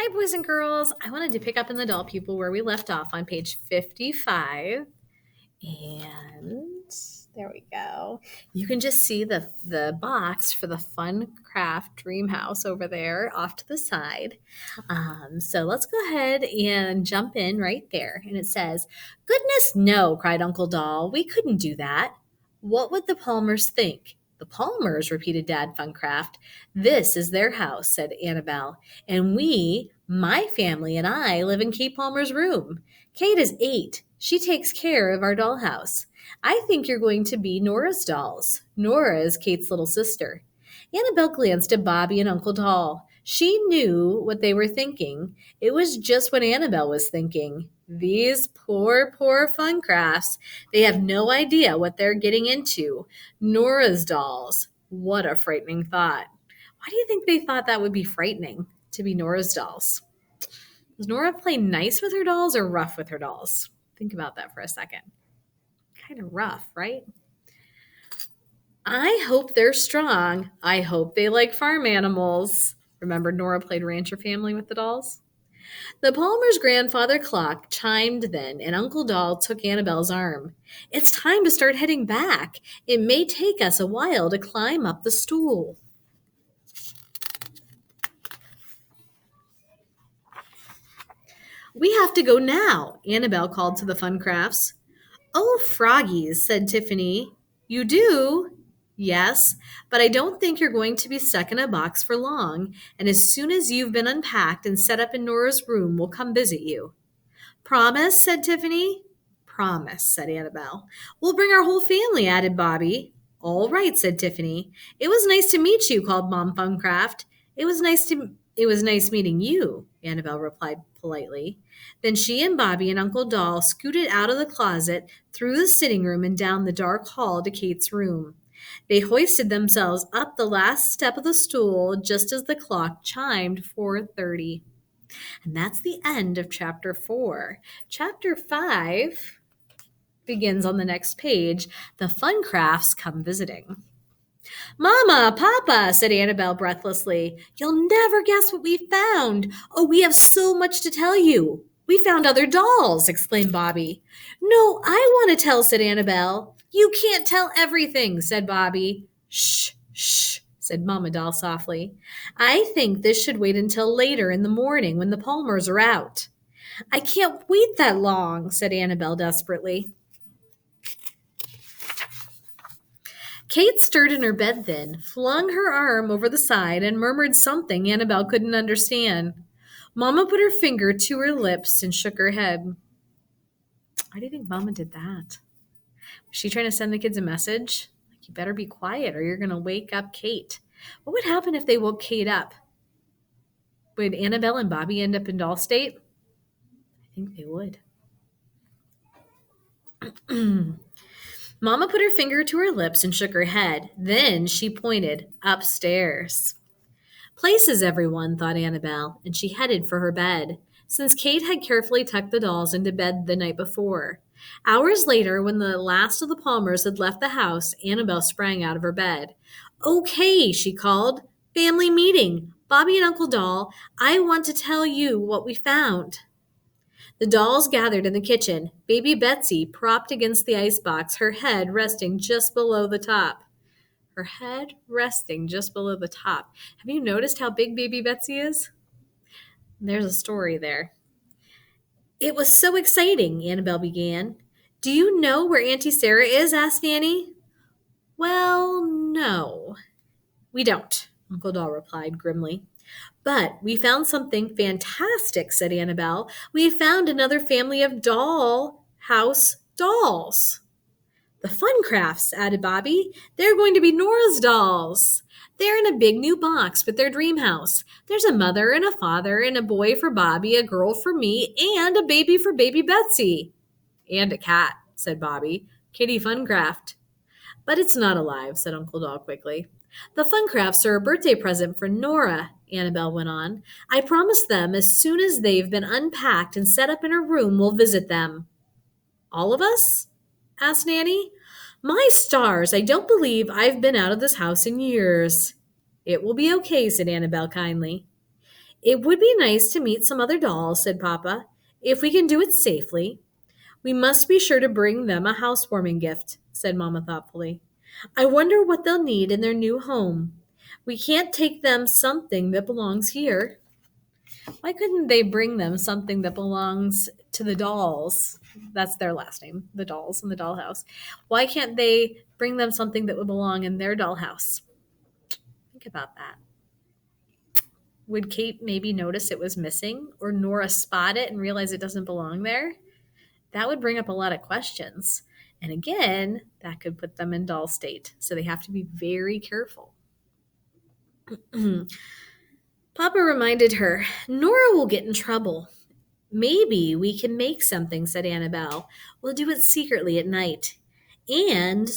Hi, boys and girls. I wanted to pick up in the doll people where we left off on page 55. And there we go. You can just see the box for the Fun Craft Dream House over there off to the side. So let's go ahead and jump in right there. And it says, "Goodness, no," cried Uncle Doll. "We couldn't do that. What would the Palmers think?" "The Palmers," repeated Dad Funcraft. "This is their house," said Annabelle. "And my family and I, live in Kate Palmer's room. Kate is 8. She takes care of our dollhouse. I think you're going to be Nora's dolls. Nora is Kate's little sister." Annabelle glanced at Bobby and Uncle Doll. She knew what they were thinking. It was just what Annabelle was thinking. These poor, poor Funcrafts. They have no idea what they're getting into. Nora's dolls. What a frightening thought. Why do you think they thought that would be frightening, to be Nora's dolls? Does Nora play nice with her dolls or rough with her dolls? Think about that for a second. Kind of rough, right? "I hope they're strong. I hope they like farm animals." Remember, Nora played Rancher Family with the dolls? The Palmer's grandfather clock chimed then, and Uncle Doll took Annabelle's arm. "It's time to start heading back. It may take us a while to climb up the stool." "We have to go now," Annabelle called to the Funcrafts. "Oh, froggies," said Tiffany. "You do?" "Yes, but I don't think you're going to be stuck in a box for long, and as soon as you've been unpacked and set up in Nora's room, we'll come visit you." "Promise?" said Tiffany. "Promise," said Annabelle. "We'll bring our whole family," added Bobby. "All right," said Tiffany. "It was nice to meet you," called Mom Funcraft. It was nice meeting you," Annabelle replied politely. Then she and Bobby and Uncle Doll scooted out of the closet, through the sitting room, and down the dark hall to Kate's room. They hoisted themselves up the last step of the stool just as the clock chimed 4:30. And that's the end of chapter 4. Chapter 5 begins on the next page. The Funcrafts come visiting. "Mama, Papa," said Annabelle breathlessly, "you'll never guess what we found. Oh, we have so much to tell you." "We found other dolls," exclaimed Bobby. "No, I want to tell," said Annabelle. "You can't tell everything," said Bobby. "Shh, shh," said Mama Doll softly. "I think this should wait until later in the morning when the Palmers are out." "I can't wait that long," said Annabelle desperately. Kate stirred in her bed then, flung her arm over the side, and murmured something Annabelle couldn't understand. Mama put her finger to her lips and shook her head. Why do you think Mama did that? Was she trying to send the kids a message? Like, you better be quiet or you're going to wake up Kate. What would happen if they woke Kate up? Would Annabelle and Bobby end up in doll state? I think they would. Mama put her finger to her lips and shook her head. Then she pointed upstairs. "Places, everyone," thought Annabelle, and she headed for her bed, since Kate had carefully tucked the dolls into bed the night before. Hours later, when the last of the Palmers had left the house, Annabelle sprang out of her bed. "Okay," she called. "Family meeting. Bobby and Uncle Doll, I want to tell you what we found." The dolls gathered in the kitchen, baby Betsy propped against the icebox, her head resting just below the top. Her head resting just below the top. Have you noticed how big baby Betsy is? There's a story there. "It was so exciting," Annabelle began. "Do you know where Auntie Sarah is?" asked Nanny. "Well, no, we don't," Uncle Doll replied grimly. "But we found something fantastic," said Annabelle. "We found another family of doll house dolls." "The Funcrafts," added Bobby. "They're going to be Nora's dolls. They're in a big new box with their dream house. There's a mother and a father and a boy for Bobby, a girl for me, and a baby for baby Betsy." "And a cat," said Bobby. "Kitty Funcraft." "But it's not alive," said Uncle Doll quickly. "The Funcrafts are a birthday present for Nora," Annabelle went on. "I promised them as soon as they've been unpacked and set up in her room, we'll visit them." "All of us?" asked Nanny. "My stars, I don't believe I've been out of this house in years." "It will be okay," said Annabelle kindly. It would be nice to meet some other dolls, said Papa, if we can do it safely. We must be sure to bring them a housewarming gift, said Mamma thoughtfully. I wonder what they'll need in their new home. We can't take them something that belongs here. Why couldn't they bring them something that belongs to the dolls? That's their last name, the dolls in the dollhouse. Why can't they bring them something that would belong in their dollhouse? Think about that. Would Kate maybe notice it was missing, or Nora spot it and realize it doesn't belong there? That would bring up a lot of questions. And again, that could put them in doll state. So they have to be very careful. Papa reminded her, Nora will get in trouble. Maybe we can make something, said Annabelle. We'll do it secretly at night. And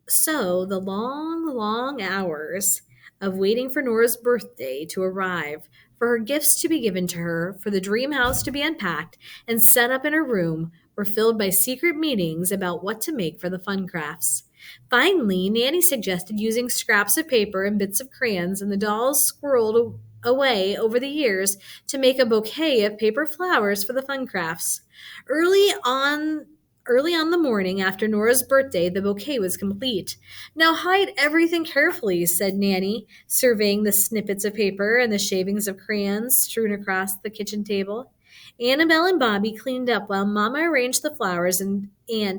so the long, long hours of waiting for Nora's birthday to arrive, for her gifts to be given to her, for the dream house to be unpacked and set up in her room, were filled by secret meetings about what to make for the fun crafts. Finally, Nanny suggested using scraps of paper and bits of crayons and the dolls squirreled away over the years to make a bouquet of paper flowers for the fun crafts. Early on the morning after Nora's birthday, the bouquet was complete. Now hide everything carefully, said Nanny, surveying the snippets of paper and the shavings of crayons strewn across the kitchen table. Annabelle and Bobby cleaned up while Mama arranged the flowers and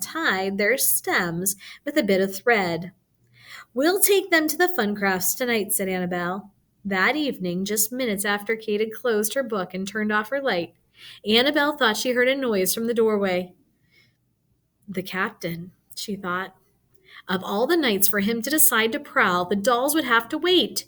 tied their stems with a bit of thread. We'll take them to the fun crafts tonight, said Annabelle. That evening, just minutes after Kate had closed her book and turned off her light, Annabelle thought she heard a noise from the doorway. The captain, she thought. Of all the nights for him to decide to prowl, the dolls would have to wait.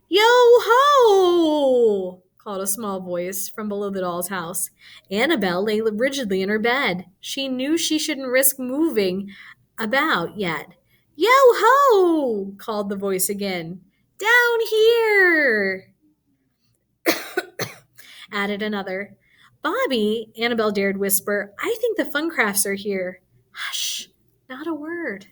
Yo ho! Called a small voice from below the doll's house. Annabelle lay rigidly in her bed. She knew she shouldn't risk moving about yet. Yo ho! Called the voice again. Down here! Added another. Bobby, Annabelle dared whisper, I think the fun crafts are here. Hush, not a word,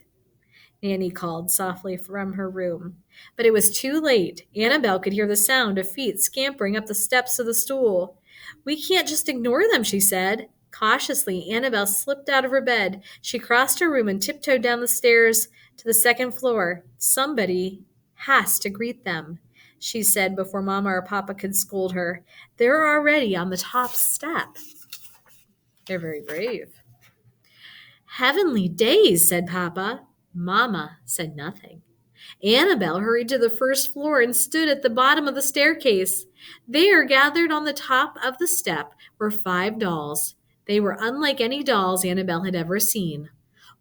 Nanny called softly from her room. But it was too late. Annabelle could hear the sound of feet scampering up the steps of the stool. We can't just ignore them, she said. Cautiously, Annabelle slipped out of her bed. She crossed her room and tiptoed down the stairs to the second floor. Somebody has to greet them, she said before Mama or Papa could scold her. They're already on the top step. They're very brave. Heavenly days, said Papa. Mama said nothing. Annabelle hurried to the first floor and stood at the bottom of the staircase. There, gathered on the top of the step, were 5 dolls. They were unlike any dolls Annabelle had ever seen.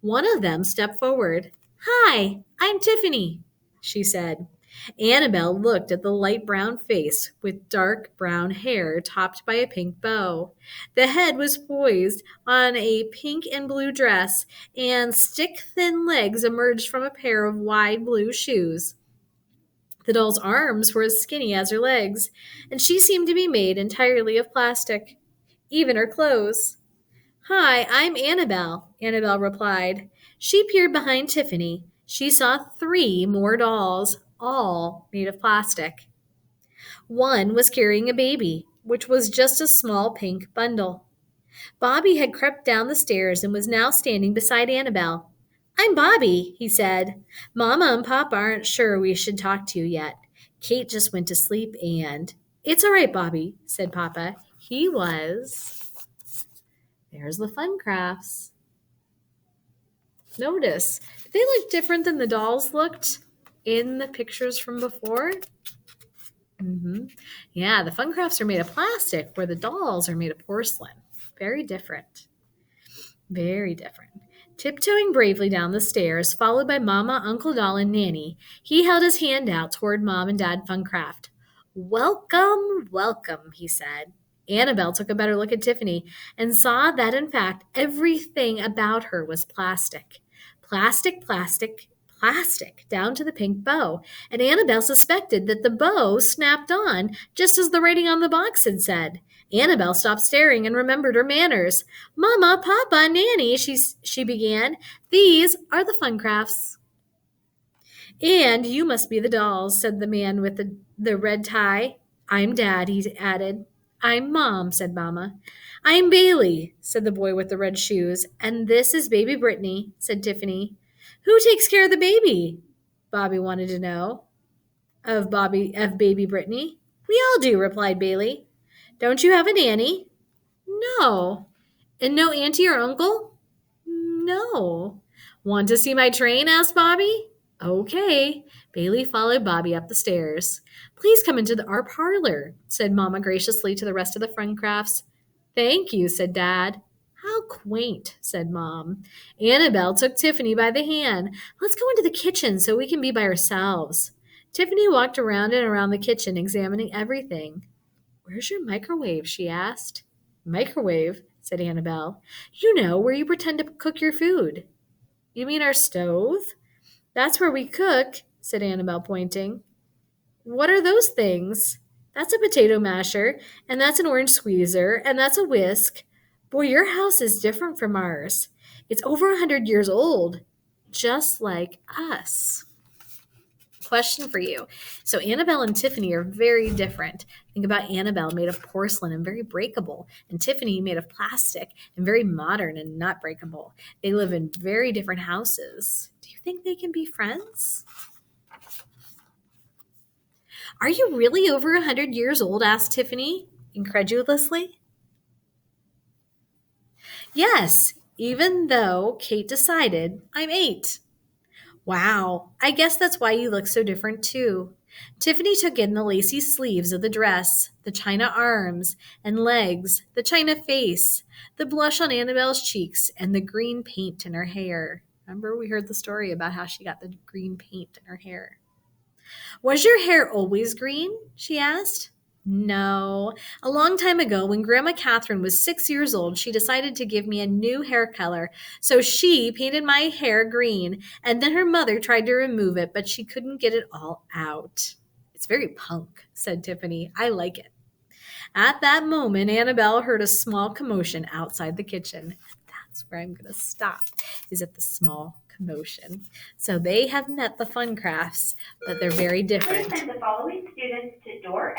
One of them stepped forward. Hi, I'm Tiffany, she said. Annabelle looked at the light brown face with dark brown hair topped by a pink bow. The head was poised on a pink and blue dress, and stick-thin legs emerged from a pair of wide blue shoes. The doll's arms were as skinny as her legs, and she seemed to be made entirely of plastic. Even her clothes. Hi, I'm Annabelle, Annabelle replied. She peered behind Tiffany. She saw 3 more dolls, all made of plastic. One was carrying a baby, which was just a small pink bundle. Bobby had crept down the stairs and was now standing beside Annabelle. I'm Bobby, he said. Mama and Papa aren't sure we should talk to you yet. Kate just went to sleep and... It's all right, Bobby, said Papa. He was... There's the fun crafts. Notice, did they look different than the dolls looked in the pictures from before? Yeah, the fun crafts are made of plastic, where the dolls are made of porcelain. Very different. Very different. Tiptoeing bravely down the stairs, followed by Mama, Uncle Doll, and Nanny, he held his hand out toward Mom and Dad Funcraft. Welcome, welcome, he said. Annabelle took a better look at Tiffany and saw that, in fact, everything about her was plastic. Plastic, plastic, plastic, down to the pink bow. And Annabelle suspected that the bow snapped on, just as the writing on the box had said. Annabelle stopped staring and remembered her manners. Mama, Papa, Nanny, she began. These are the fun crafts. And you must be the dolls, said the man with the red tie. I'm Dad, he added. I'm Mom, said Mama. I'm Bailey, said the boy with the red shoes. And this is baby Brittany, said Tiffany. Who takes care of the baby? Bobby wanted to know. Of baby Brittany. We all do, replied Bailey. Don't you have a nanny? No. And no auntie or uncle? No. Want to see my train? Asked Bobby. Okay. Bailey followed Bobby up the stairs. Please come into our parlor, said Mama graciously to the rest of the Funcrafts. Thank you, said Dad. How quaint, said Mom. Annabelle took Tiffany by the hand. Let's go into the kitchen so we can be by ourselves. Tiffany walked around and around the kitchen, examining everything. Where's your microwave? She asked. Microwave, said Annabelle. You know, where you pretend to cook your food. You mean our stove? That's where we cook, said Annabelle, pointing. What are those things? That's a potato masher, and that's an orange squeezer, and that's a whisk. Boy, your house is different from ours. It's over 100 years old, just like us. Question for you. So Annabelle and Tiffany are very different. Think about Annabelle made of porcelain and very breakable, and Tiffany made of plastic and very modern and not breakable. They live in very different houses. Do you think they can be friends? Are you really over 100 years old? Asked Tiffany incredulously. Yes, even though Kate decided I'm 8. Wow, I guess that's why you look so different too. Tiffany took in the lacy sleeves of the dress, the china arms and legs, the china face, the blush on Annabelle's cheeks, and the green paint in her hair. Remember, we heard the story about how she got the green paint in her hair. Was your hair always green? She asked. No. A long time ago, when Grandma Catherine was 6 years old, she decided to give me a new hair color. So she painted my hair green, and then her mother tried to remove it, but she couldn't get it all out. It's very punk, said Tiffany. I like it. At that moment, Annabelle heard a small commotion outside the kitchen. That's where I'm going to stop, is at the small commotion. So they have met the Funcrafts, but they're very different. Please send the following students to door